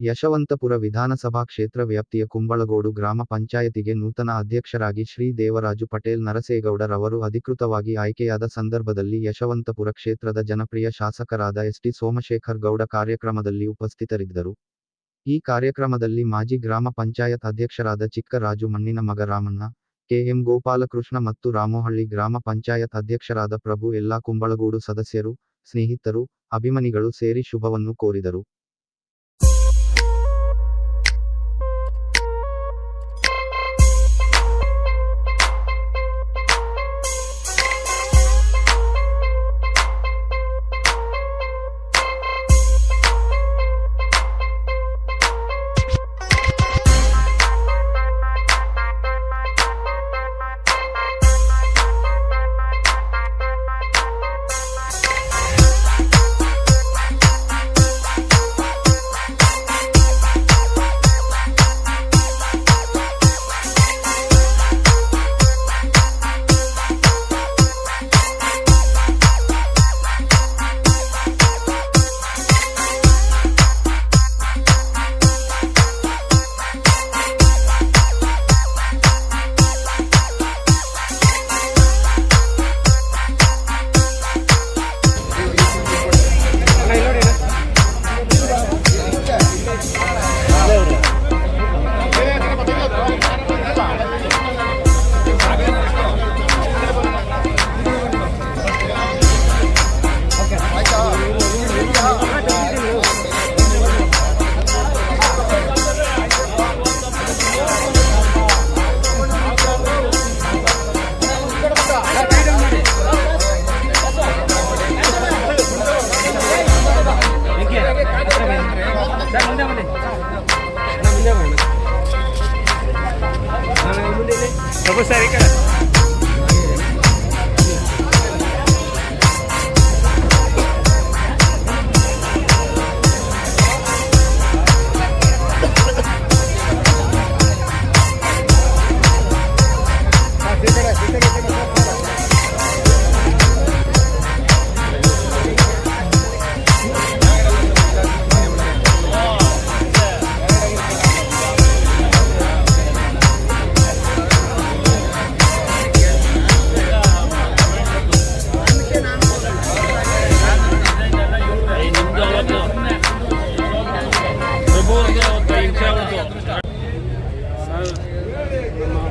ಯಶವಂತಪುರ ವಿಧಾನಸಭಾ ಕ್ಷೇತ್ರ ವ್ಯಾಪ್ತಿಯ ಕುಂಬಳಗೋಡು ಗ್ರಾಮ ಪಂಚಾಯತಿಗೆ ನೂತನ ಅಧ್ಯಕ್ಷರಾಗಿ ಶ್ರೀ ದೇವರಾಜು ಪಟೇಲ್ ನರಸೇಗೌಡರವರು ಅಧಿಕೃತವಾಗಿ ಆಯ್ಕೆಯಾದ ಸಂದರ್ಭದಲ್ಲಿ ಯಶವಂತಪುರ ಕ್ಷೇತ್ರದ ಜನಪ್ರಿಯ ಶಾಸಕರಾದ ಎಸ್.ಟಿ. ಸೋಮಶೇಖರ್ ಗೌಡ ಕಾರ್ಯಕ್ರಮದಲ್ಲಿ ಉಪಸ್ಥಿತರಿದ್ದರು. ಈ ಕಾರ್ಯಕ್ರಮದಲ್ಲಿ ಮಾಜಿ ಗ್ರಾಮ ಪಂಚಾಯತ್ ಅಧ್ಯಕ್ಷರಾದ ಚಿಕ್ಕರಾಜು ಮಣ್ಣಿನ ಮಗ ರಾಮಣ್ಣ, ಕೆ.ಎಂ. ಗೋಪಾಲಕೃಷ್ಣ ಮತ್ತು ರಾಮೋಹಳ್ಳಿ ಗ್ರಾಮ ಪಂಚಾಯತ್ ಅಧ್ಯಕ್ಷರಾದ ಪ್ರಭು ಎಲ್ಲಾ ಕುಂಬಳಗೋಡು ಸದಸ್ಯರು, ಸ್ನೇಹಿತರು, ಅಭಿಮಾನಿಗಳು ಸೇರಿ ಶುಭವನ್ನು ಕೋರಿದರು.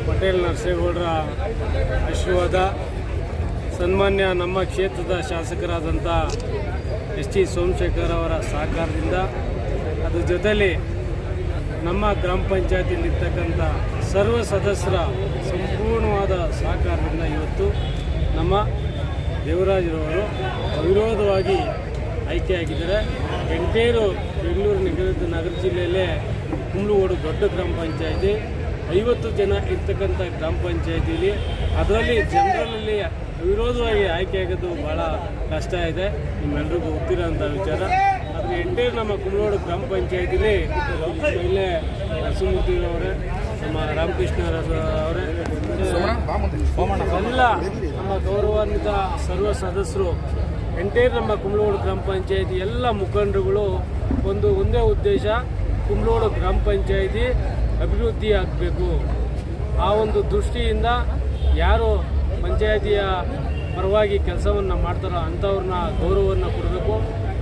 ಪಟೇಲ್ ನರಸೇಗೌಡರ ಆಶೀರ್ವಾದ, ಸನ್ಮಾನ್ಯ ನಮ್ಮ ಕ್ಷೇತ್ರದ ಶಾಸಕರಾದಂಥ ಎಸ್.ಟಿ. ಸೋಮಶೇಖರ್ ಅವರ ಸಹಕಾರದಿಂದ, ಅದ್ರ ಜೊತೆಯಲ್ಲಿ ನಮ್ಮ ಗ್ರಾಮ ಪಂಚಾಯತಿಯಲ್ಲಿರ್ತಕ್ಕಂಥ ಸರ್ವ ಸದಸ್ಯರ ಸಂಪೂರ್ಣವಾದ ಸಹಕಾರದಿಂದ ಇವತ್ತು ನಮ್ಮ ದೇವರಾಜರವರು ಅವಿರೋಧವಾಗಿ ಆಯ್ಕೆಯಾಗಿದ್ದಾರೆ. ಎಂಟೇರು ಬೆಂಗಳೂರು ನಗರ ಜಿಲ್ಲೆಯಲ್ಲೇ ಕುಂಬಳಗೋಡು ದೊಡ್ಡ ಗ್ರಾಮ ಪಂಚಾಯತಿ, 50 ಜನ ಇರ್ತಕ್ಕಂಥ ಗ್ರಾಮ ಪಂಚಾಯತಿಲಿ ಅದರಲ್ಲಿ ಜನರಲಲ್ಲಿ ಅವಿರೋಧವಾಗಿ ಆಯ್ಕೆಯಾಗೋದು ಭಾಳ ಕಷ್ಟ ಇದೆ, ನಿಮ್ಮೆಲ್ರಿಗೂ ಗೊತ್ತಿರೋಂಥ ವಿಚಾರ. ಆದರೆ ಎಂಟೇರು ನಮ್ಮ ಕುಂಬಳಗೋಡು ಗ್ರಾಮ ಪಂಚಾಯತಿಲಿ ಇಲ್ಲೇ ನರಸಿಂಹಮೂರ್ತಿಯವರೇ, ನಮ್ಮ ರಾಮಕೃಷ್ಣ ಅವರೇ, ಎಲ್ಲ ನಮ್ಮ ಗೌರವಾನ್ವಿತ ಸರ್ವ ಸದಸ್ಯರು, ಎಂಟೇರು ನಮ್ಮ ಕುಂಬಳಗೋಡು ಗ್ರಾಮ ಪಂಚಾಯತಿ ಎಲ್ಲ ಮುಖಂಡರುಗಳು ಒಂದೇ ಉದ್ದೇಶ, ಕುಂಬಳಗೋಡು ಗ್ರಾಮ ಪಂಚಾಯತಿ ಅಭಿವೃದ್ಧಿ ಆಗಬೇಕು. ಆ ಒಂದು ದೃಷ್ಟಿಯಿಂದ ಯಾರು ಪಂಚಾಯತಿಯ ಪರವಾಗಿ ಕೆಲಸವನ್ನು ಮಾಡ್ತಾರೋ ಅಂಥವ್ರನ್ನ ಗೌರವವನ್ನು ಕೊಡಬೇಕು,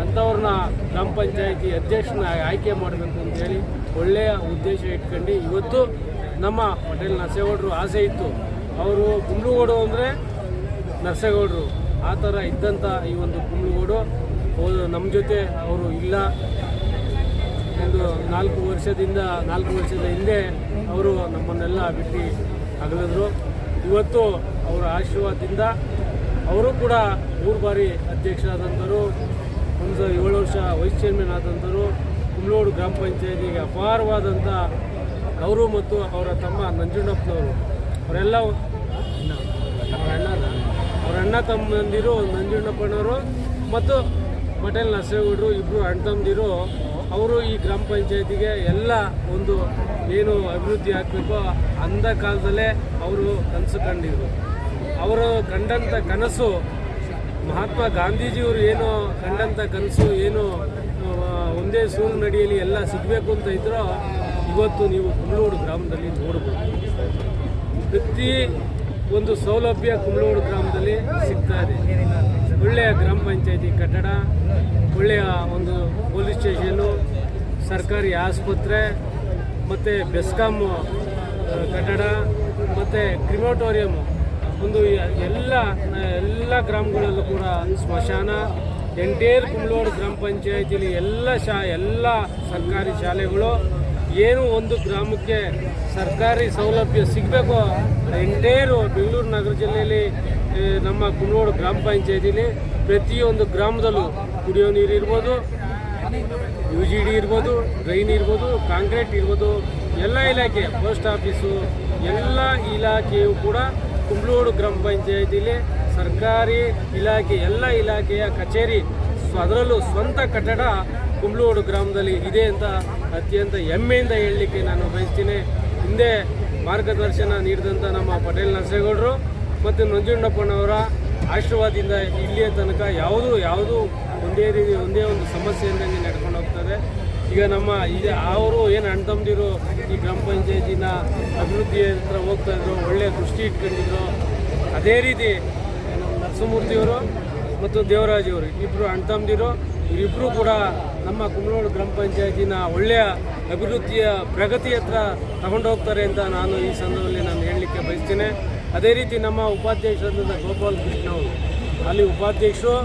ಅಂಥವ್ರನ್ನ ಗ್ರಾಮ ಪಂಚಾಯತಿ ಅಧ್ಯಕ್ಷನ ಆಯ್ಕೆ ಮಾಡಬೇಕು ಅಂತೇಳಿ ಒಳ್ಳೆಯ ಉದ್ದೇಶ ಇಟ್ಕೊಂಡು ಇವತ್ತು ನಮ್ಮ ಪಟೇಲ್ ನರಸೇಗೌಡರು ಆಸೆ ಇತ್ತು. ಅವರು ಕುಂಬಳಗೋಡು ಅಂದರೆ ನರಸೇಗೌಡರು, ಆ ಥರ ಇದ್ದಂಥ ಈ ಒಂದು ಕುಂಬಳಗೋಡು ನಮ್ಮ ಜೊತೆ ಅವರು ಇಲ್ಲ. ಒಂದು 4 ವರ್ಷದ ಹಿಂದೆ ಅವರು ನಮ್ಮನ್ನೆಲ್ಲ ಬಿಟ್ಟು ಅಗಲಿದ್ರು. ಇವತ್ತು ಅವರ ಆಶೀರ್ವಾದದಿಂದ ಅವರು ಕೂಡ 3 ಬಾರಿ ಅಧ್ಯಕ್ಷರಾದಂಥವರು, 7 ವರ್ಷ ವೈಸ್ ಚೇರ್ಮನ್ ಆದಂಥವರು, ಕುಂಬಳಗೋಡು ಗ್ರಾಮ ಪಂಚಾಯತಿಗೆ ಅಪಾರವಾದಂಥ ಅವರು ಮತ್ತು ಅವರ ತಮ್ಮ ನಂಜುಂಡಪ್ಪನವರು, ಅವರೆಲ್ಲ ಅವರ ಅಣ್ಣ ತಮ್ಮಂದಿರು ನಂಜುಂಡಪ್ಪನವರು ಮತ್ತು ಪಟೇಲ್ ನರಸೇಗೌಡರು ಇಬ್ಬರು ಅಣ್ಣ ತಮ್ಮಂದಿರು, ಅವರು ಈ ಗ್ರಾಮ ಪಂಚಾಯತಿಗೆ ಎಲ್ಲ ಒಂದು ಏನು ಅಭಿವೃದ್ಧಿ ಆಗಬೇಕೋ ಅಂದ ಕಾಲದಲ್ಲೇ ಅವರು ಕನಸು ಕಂಡಿದ್ರು. ಅವರು ಕಂಡಂಥ ಕನಸು ಮಹಾತ್ಮ ಗಾಂಧೀಜಿಯವರು ಏನು ಕಂಡಂಥ ಕನಸು ಏನು ಒಂದೇ ಸೂರಿನಡಿಯಲ್ಲಿ ಎಲ್ಲ ಸಿಗಬೇಕು ಅಂತ ಇದ್ರೋ ಇವತ್ತು ನೀವು ಕುಂಬ್ಳಗೋಡು ಗ್ರಾಮದಲ್ಲಿ ನೋಡ್ಬೋದು. ಪ್ರತಿ ಒಂದು ಸೌಲಭ್ಯ ಕುಂಬ್ಳಗೋಡು ಗ್ರಾಮದಲ್ಲಿ ಸಿಗ್ತಾ ಇದೆ. ಒಳ್ಳೆಯ ಗ್ರಾಮ ಪಂಚಾಯತಿ ಕಟ್ಟಡ, ಒಳ್ಳೆಯ ಒಂದು ಪೊಲೀಸ್ ಸ್ಟೇಷನ್ನು, ಸರ್ಕಾರಿ ಆಸ್ಪತ್ರೆ ಮತ್ತು ಬೆಸ್ಕಾಂ ಕಟ್ಟಡ ಮತ್ತು ಕ್ರಿಮೋಟೋರಿಯಮ್, ಒಂದು ಎಲ್ಲ ಗ್ರಾಮಗಳಲ್ಲೂ ಕೂಡ ಸ್ಮಶಾನ, ಎಂಟೇರ್ ಕುಂಬ್ಳಗೋಡು ಗ್ರಾಮ ಪಂಚಾಯತಿಲಿ ಎಲ್ಲ ಸರ್ಕಾರಿ ಶಾಲೆಗಳು, ಏನು ಒಂದು ಗ್ರಾಮಕ್ಕೆ ಸರ್ಕಾರಿ ಸೌಲಭ್ಯ ಸಿಗಬೇಕು ಎಂಟೇರು ಬೆಂಗಳೂರು ನಗರ ಜಿಲ್ಲೆಯಲ್ಲಿ ನಮ್ಮ ಕುಂಬ್ಳಗೋಡು ಗ್ರಾಮ ಪಂಚಾಯತಿಲಿ ಪ್ರತಿಯೊಂದು ಗ್ರಾಮದಲ್ಲೂ ಕುಡಿಯೋ ನೀರು ಇರ್ಬೋದು, UGD ಇರ್ಬೋದು, ಡ್ರೈನ್ ಇರ್ಬೋದು, ಕಾಂಕ್ರೀಟ್ ಇರ್ಬೋದು, ಎಲ್ಲ ಇಲಾಖೆ, ಪೋಸ್ಟ್ ಆಫೀಸು, ಎಲ್ಲ ಇಲಾಖೆಯು ಕೂಡ ಕುಂಬ್ಳಗೋಡು ಗ್ರಾಮ ಪಂಚಾಯತಿಲಿ ಸರ್ಕಾರಿ ಇಲಾಖೆ ಎಲ್ಲ ಇಲಾಖೆಯ ಕಚೇರಿ, ಅದರಲ್ಲೂ ಸ್ವಂತ ಕಟ್ಟಡ ಕುಂಬ್ಳಗೋಡು ಗ್ರಾಮದಲ್ಲಿ ಇದೆ ಅಂತ ಅತ್ಯಂತ ಹೆಮ್ಮೆಯಿಂದ ಹೇಳಲಿಕ್ಕೆ ನಾನು ಬಯಸ್ತೀನಿ. ಹಿಂದೆ ಮಾರ್ಗದರ್ಶನ ನೀಡಿದಂಥ ನಮ್ಮ ಪಟೇಲ್ ನರಸೇಗೌಡರು ಮತ್ತು ನಂಜುಂಡಪ್ಪನವರ ಆಶೀರ್ವಾದದಿಂದ ಇಲ್ಲಿಯ ತನಕ ಯಾವುದೂ ಒಂದೇ ಒಂದು ಸಮಸ್ಯೆಯಿಂದ ನಡ್ಕೊಂಡು ಹೋಗ್ತದೆ. ಈಗ ಅವರು ಏನು ಅಣ್ಣ ತಮ್ಮದಿರು ಈ ಗ್ರಾಮ ಪಂಚಾಯತಿನ ಅಭಿವೃದ್ಧಿ ಹತ್ರ ಹೋಗ್ತಾಯಿದ್ರು, ಒಳ್ಳೆಯ ದೃಷ್ಟಿ ಇಟ್ಕೊಂಡಿದ್ರು. ಅದೇ ರೀತಿ ನರಸಿಂಹಮೂರ್ತಿಯವರು ಮತ್ತು ದೇವರಾಜಿಯವರು ಇಬ್ಬರು ಅಣ್ಣ ತಮ್ಮದಿರು, ಇವರಿಬ್ಬರು ಕೂಡ ನಮ್ಮ ಕುಂಬ್ಳಗೋಡು ಗ್ರಾಮ ಪಂಚಾಯತಿನ ಒಳ್ಳೆಯ ಅಭಿವೃದ್ಧಿಯ ಪ್ರಗತಿ ಹತ್ರ ತಗೊಂಡು ಹೋಗ್ತಾರೆ ಅಂತ ನಾನು ಈ ಸಂದರ್ಭದಲ್ಲಿ ಹೇಳಲಿಕ್ಕೆ ಬಯಸ್ತೇನೆ. ಅದೇ ರೀತಿ ನಮ್ಮ ಉಪಾಧ್ಯಕ್ಷರಾದ ಗೋಪಾಲ್ ಕೃಷ್ಣ ಅವರು, ಅಲ್ಲಿ ಉಪಾಧ್ಯಕ್ಷರು,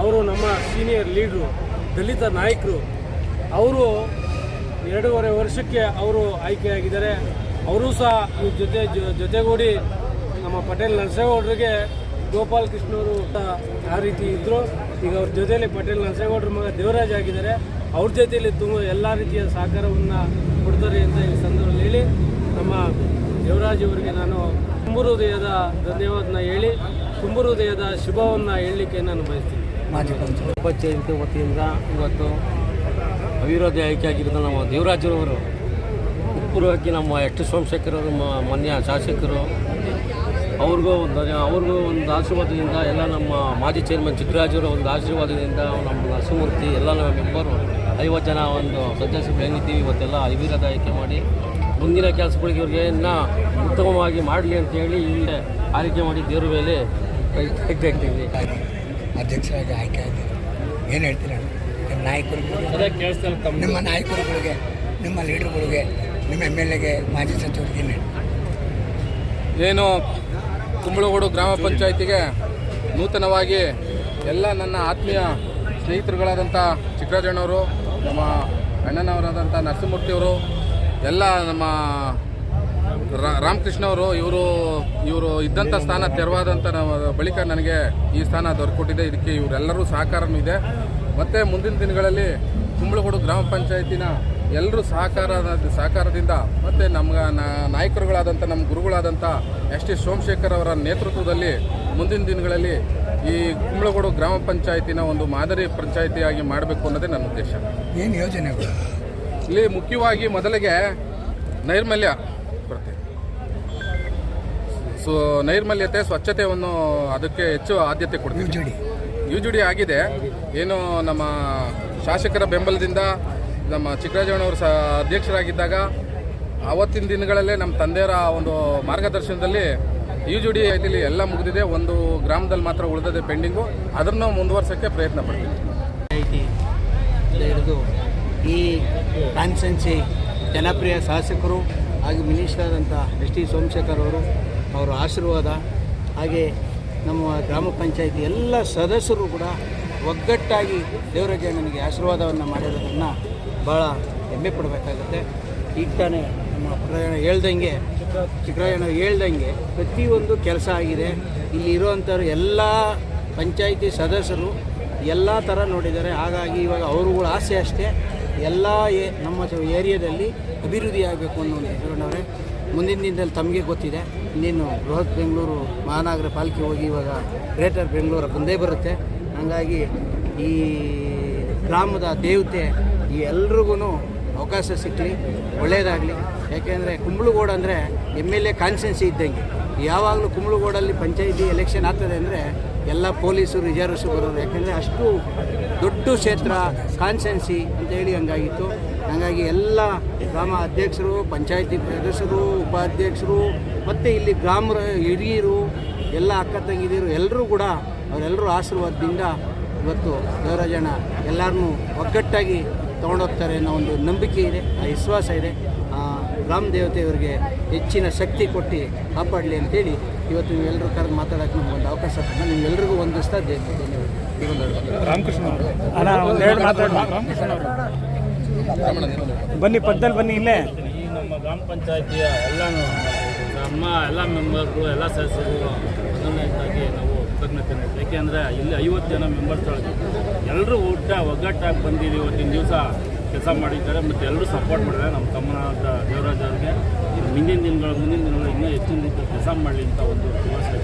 ಅವರು ನಮ್ಮ ಸೀನಿಯರ್ ಲೀಡ್ರು, ದಲಿತ ನಾಯಕರು, ಅವರು 2.5 ವರ್ಷಕ್ಕೆ ಅವರು ಆಯ್ಕೆಯಾಗಿದ್ದಾರೆ. ಅವರು ಸಹ ಈ ಜೊತೆಗೂಡಿ ನಮ್ಮ ಪಟೇಲ್ ನರಸೇಗೌಡರಿಗೆ ಗೋಪಾಲ್ ಕೃಷ್ಣವರು ಆ ರೀತಿ ಇದ್ದರು. ಈಗ ಅವ್ರ ಜೊತೆಯಲ್ಲಿ ಪಟೇಲ್ ನರಸೇಗೌಡರ ಮಗ ದೇವರಾಜ್ ಆಗಿದ್ದಾರೆ. ಅವ್ರ ಜೊತೆಯಲ್ಲಿ ಎಲ್ಲ ರೀತಿಯ ಸಹಕಾರವನ್ನು ಕೊಡ್ತಾರೆ ಅಂತ ಈ ಸಂದರ್ಭದಲ್ಲಿ ಹೇಳಿ, ನಮ್ಮ ದೇವರಾಜ್ ಅವರಿಗೆ ನಾನು ತುಂಬ ಹೃದಯದ ಧನ್ಯವಾದನ ಹೇಳಿ, ತುಂಬ ಹೃದಯದ ಶುಭವನ್ನು ಹೇಳಲಿಕ್ಕೆ ನಾನು ಬಯಸ್ತೀನಿ. ಮಾಜಿ ಪಂಚಾಯತಿ ವತಿಯಿಂದ ಇವತ್ತು ಅವಿರೋಧ ಆಯ್ಕೆಯಾಗಿರೋದು ನಮ್ಮ ದೇವರಾಜರವರು, ಪೂರ್ವಕ್ಕೆ ನಮ್ಮ ಎಸ್ ಟಿ ಸೋಮಶೇಖರವರು ಮಾನ್ಯ ಶಾಸಕರು, ಅವ್ರಿಗೂ ಒಂದು ಆಶೀರ್ವಾದದಿಂದ, ಎಲ್ಲ ನಮ್ಮ ಮಾಜಿ ಚೇರ್ಮನ್ ಚಿಕ್ಕರಾಜರ ಒಂದು ಆಶೀರ್ವಾದದಿಂದ, ನಮ್ಮ ನರಸಿಂಹಮೂರ್ತಿ, ಎಲ್ಲ ನಮ್ಮ ಮೆಂಬರು 50 ಜನ ಒಂದು ಸದಸ್ಯರು ಏನಿದ್ದೀವಿ ಇವತ್ತೆಲ್ಲ ಅವಿರೋಧ ಆಯ್ಕೆ ಮಾಡಿ ಮುಂದಿನ ಕೆಲಸಗಳಿಗೆ ಇವ್ರಿಗೆ ಇನ್ನೂ ಉತ್ತಮವಾಗಿ ಮಾಡಲಿ ಅಂತೇಳಿ ಇಲ್ಲೇ ಆಯ್ಕೆ ಮಾಡಿ ದೇವ್ರ ಮೇಲೆ ಕೈಗ್ತೀವಿ. ಅಧ್ಯಕ್ಷರಾಗಿ ಆಯ್ಕೆ ಆಗಿದ್ದಾರೆ. ಏನು ಹೇಳ್ತೀರಾ ನಿಮ್ಮ ನಾಯಕರುಗಳಿಗೆ, ನಿಮ್ಮ ನಾಯಕರುಗಳಿಗೆ, ನಿಮ್ಮ ಲೀಡರ್ಗಳಿಗೆ, ನಿಮ್ಮ MLAಗೆ, ಮಾಜಿ ಸಚಿವರಿಗೆ ಏನು ಕುಂಬ್ಳಗೋಡು ಗ್ರಾಮ ಪಂಚಾಯತಿಗೆ ನೂತನವಾಗಿ ಎಲ್ಲ ನನ್ನ ಆತ್ಮೀಯ ಸ್ನೇಹಿತರುಗಳಾದಂಥ ಚಿಕ್ಕರಾಜಣ್ಣವರು, ನಮ್ಮ ಅಣ್ಣನವರಾದಂಥ ನರಸಿಂಹಮೂರ್ತಿಯವರು, ಎಲ್ಲ ನಮ್ಮ ರಾಮಕೃಷ್ಣವರು, ಇವರು ಇದ್ದಂಥ ಸ್ಥಾನ ತೆರವಾದಂಥ ಬಳಿಕ ನನಗೆ ಈ ಸ್ಥಾನ ದೊರಕೊಟ್ಟಿದೆ. ಇದಕ್ಕೆ ಇವರೆಲ್ಲರೂ ಸಹಕಾರನೂ ಇದೆ. ಮತ್ತು ಮುಂದಿನ ದಿನಗಳಲ್ಲಿ ಕುಂಬ್ಳಗೋಡು ಗ್ರಾಮ ಪಂಚಾಯತಿನ ಎಲ್ಲರೂ ಸಹಕಾರದಿಂದ ಮತ್ತು ನಮ್ಮ ನಾಯಕರುಗಳಾದಂಥ ನಮ್ಮ ಗುರುಗಳಾದಂಥ ಎಸ್ ಟಿ ಸೋಮಶೇಖರ್ ಅವರ ನೇತೃತ್ವದಲ್ಲಿ ಮುಂದಿನ ದಿನಗಳಲ್ಲಿ ಈ ಕುಂಬ್ಳಗೋಡು ಗ್ರಾಮ ಪಂಚಾಯತಿನ ಒಂದು ಮಾದರಿ ಪಂಚಾಯತಿಯಾಗಿ ಮಾಡಬೇಕು ಅನ್ನೋದೇ ನನ್ನ ಉದ್ದೇಶ. ಏನು ಯೋಜನೆಗಳು? ಇಲ್ಲಿ ಮುಖ್ಯವಾಗಿ ಮೊದಲಿಗೆ ನೈರ್ಮಲ್ಯ ಬರುತ್ತೆ. ನೈರ್ಮಲ್ಯತೆ, ಸ್ವಚ್ಛತೆಯನ್ನು ಅದಕ್ಕೆ ಹೆಚ್ಚು ಆದ್ಯತೆ ಕೊಡ್ತೀವಿ. UGD ಆಗಿದೆ. ಏನು ನಮ್ಮ ಶಾಸಕರ ಬೆಂಬಲದಿಂದ ನಮ್ಮ ಚಿಕ್ಕರಾಜಣ್ಣವರು ಅಧ್ಯಕ್ಷರಾಗಿದ್ದಾಗ ಆವತ್ತಿನ ದಿನಗಳಲ್ಲೇ ನಮ್ಮ ತಂದೆಯರ ಒಂದು ಮಾರ್ಗದರ್ಶನದಲ್ಲಿ UGD ಇಲ್ಲಿ ಎಲ್ಲ ಮುಗಿದಿದೆ. ಒಂದು ಗ್ರಾಮದಲ್ಲಿ ಮಾತ್ರ ಉಳಿದಿದೆ ಪೆಂಡಿಂಗು. ಅದನ್ನು ಮುಂದುವರ್ಸೋಕ್ಕೆ ಪ್ರಯತ್ನ ಪಡ್ತೀವಿ. ಹಿಡಿದು ಈ ಕಾನ್ಸ್ಟೆನ್ಸಿ ಜನಪ್ರಿಯ ಶಾಸಕರು ಹಾಗೂ ಮಿನಿಸ್ಟರ್ ಆದಂಥ ಎಸ್ ಟಿ ಸೋಮಶೇಖರ್ ಅವರ ಆಶೀರ್ವಾದ, ಹಾಗೆ ನಮ್ಮ ಗ್ರಾಮ ಪಂಚಾಯತಿ ಎಲ್ಲ ಸದಸ್ಯರು ಕೂಡ ಒಗ್ಗಟ್ಟಾಗಿ ದೇವರಾಜ ನನಗೆ ಆಶೀರ್ವಾದವನ್ನು ಮಾಡಿರೋದನ್ನು ಭಾಳ ಹೆಮ್ಮೆ ಪಡಬೇಕಾಗುತ್ತೆ. ಈಗ ತಾನೇ ನಮ್ಮ ಚಿಕ್ಕರಾಜಣ್ಣ ಹೇಳ್ದಂಗೆ ಪ್ರತಿಯೊಂದು ಕೆಲಸ ಆಗಿದೆ. ಇಲ್ಲಿ ಇರುವಂಥವ್ರು ಎಲ್ಲ ಪಂಚಾಯಿತಿ ಸದಸ್ಯರು ಎಲ್ಲ ಥರ ನೋಡಿದ್ದಾರೆ. ಹಾಗಾಗಿ ಇವಾಗ ಅವ್ರುಗಳ ಆಸೆ ಅಷ್ಟೇ ಎಲ್ಲ ನಮ್ಮ ಏರಿಯಾದಲ್ಲಿ ಅಭಿವೃದ್ಧಿ ಆಗಬೇಕು ಅನ್ನೋ ಒಂದು ಇಟ್ಕೊಂಡವ್ರೆ. ಮುಂದಿನ ದಿನದಲ್ಲಿ ತಮಗೆ ಗೊತ್ತಿದೆ, ಇನ್ನೇನು ಬೃಹತ್ ಬೆಂಗಳೂರು ಮಹಾನಗರ ಪಾಲಿಕೆ ಹೋಗಿ ಇವಾಗ ಗ್ರೇಟರ್ ಬೆಂಗಳೂರು ಬಂದೇ ಬರುತ್ತೆ. ಹಾಗಾಗಿ ಈ ಗ್ರಾಮದ ದೇವತೆ ಈ ಎಲ್ರಿಗೂ ಅವಕಾಶ ಸಿಕ್ಕಲಿ, ಒಳ್ಳೆಯದಾಗಲಿ. ಯಾಕೆಂದರೆ ಕುಂಬ್ಳಗೋಡು ಅಂದರೆ MLA ಕಾನ್ಸ್ಟೆನ್ಸಿ ಇದ್ದಂಗೆ. ಯಾವಾಗಲೂ ಕುಂಬ್ಳಗೋಡಲ್ಲಿ ಪಂಚಾಯಿತಿ ಎಲೆಕ್ಷನ್ ಆಗ್ತದೆ ಅಂದರೆ ಎಲ್ಲ ಪೊಲೀಸರು ರಿಸರ್ವ್ಸ್ ಬರೋರು, ಯಾಕೆಂದರೆ ಅಷ್ಟು ದೊಡ್ಡ ಕ್ಷೇತ್ರ ಕಾನ್ಸೆನ್ಸಿ ಅಂತೇಳಿ ಹಂಗಾಗಿತ್ತು. ಹಾಗಾಗಿ ಎಲ್ಲ ಗ್ರಾಮ ಅಧ್ಯಕ್ಷರು, ಪಂಚಾಯತಿ ಸದಸ್ಯರು, ಉಪಾಧ್ಯಕ್ಷರು ಮತ್ತು ಇಲ್ಲಿ ಗ್ರಾಮ ಹಿರಿಯರು, ಎಲ್ಲ ಅಕ್ಕ ತಂಗಿದಿರು ಎಲ್ಲರೂ ಕೂಡ ಅವರೆಲ್ಲರೂ ಆಶೀರ್ವಾದದಿಂದ ಇವತ್ತು ದೇವರಾಜಣ್ಣ ಎಲ್ಲರನ್ನೂ ಒಗ್ಗಟ್ಟಾಗಿ ತೊಗೊಂಡೋಗ್ತಾರೆ ಅನ್ನೋ ಒಂದು ನಂಬಿಕೆ ಇದೆ, ಆ ವಿಶ್ವಾಸ ಇದೆ. ಗ್ರಾಮ ದೇವತೆಯವರಿಗೆ ಹೆಚ್ಚಿನ ಶಕ್ತಿ ಕೊಟ್ಟು ಕಾಪಾಡಲಿ ಅಂತೇಳಿ ಇವತ್ತು ನೀವೆಲ್ಲರೂ ಕರೆದು ಮಾತಾಡೋಕ್ಕೆ ನಮಗೊಂದು ಅವಕಾಶ ಕೊಟ್ಟು ನಿಮ್ಮೆಲ್ಲರಿಗೂ ಒಂದಿಸ್ತಾ ಬನ್ನಿ ಪಕ್ಕದಲ್ಲಿ ಬನ್ನಿ. ಇಲ್ಲೇ ಈ ನಮ್ಮ ಗ್ರಾಮ ಪಂಚಾಯತಿಯ ಎಲ್ಲ ಮೆಂಬರ್ಗಳು, ಎಲ್ಲ ಸದಸ್ಯರು ಮೊದಲನೇದಾಗಿ ನಾವು ಕೃತಜ್ಞತೆ. ಏಕೆಂದರೆ ಇಲ್ಲಿ 50 ಜನ ಮೆಂಬರ್ಸ್ಗಳು ಎಲ್ಲರೂ ಒಗ್ಗಟ್ಟಾಗಿ ಬಂದಿದ್ದೀವಿ. ಇವತ್ತಿನ ದಿವಸ ಕೆಲಸ ಮಾಡಿದ್ದಾರೆ ಮತ್ತು ಎಲ್ಲರೂ ಸಪೋರ್ಟ್ ಮಾಡಿದ್ದಾರೆ. ನಮ್ಮ ತಮ್ಮನಾದ ದೇವರಾಜ್ ಅವ್ರಿಗೆ ಮುಂದಿನ ದಿನಗಳು ಇನ್ನೂ ಹೆಚ್ಚಿನ ರೀತಿಯಲ್ಲಿ ಕೆಲಸ ಮಾಡಲಿ ಅಂತ ಒಂದು ಶುಭಾಶಯ.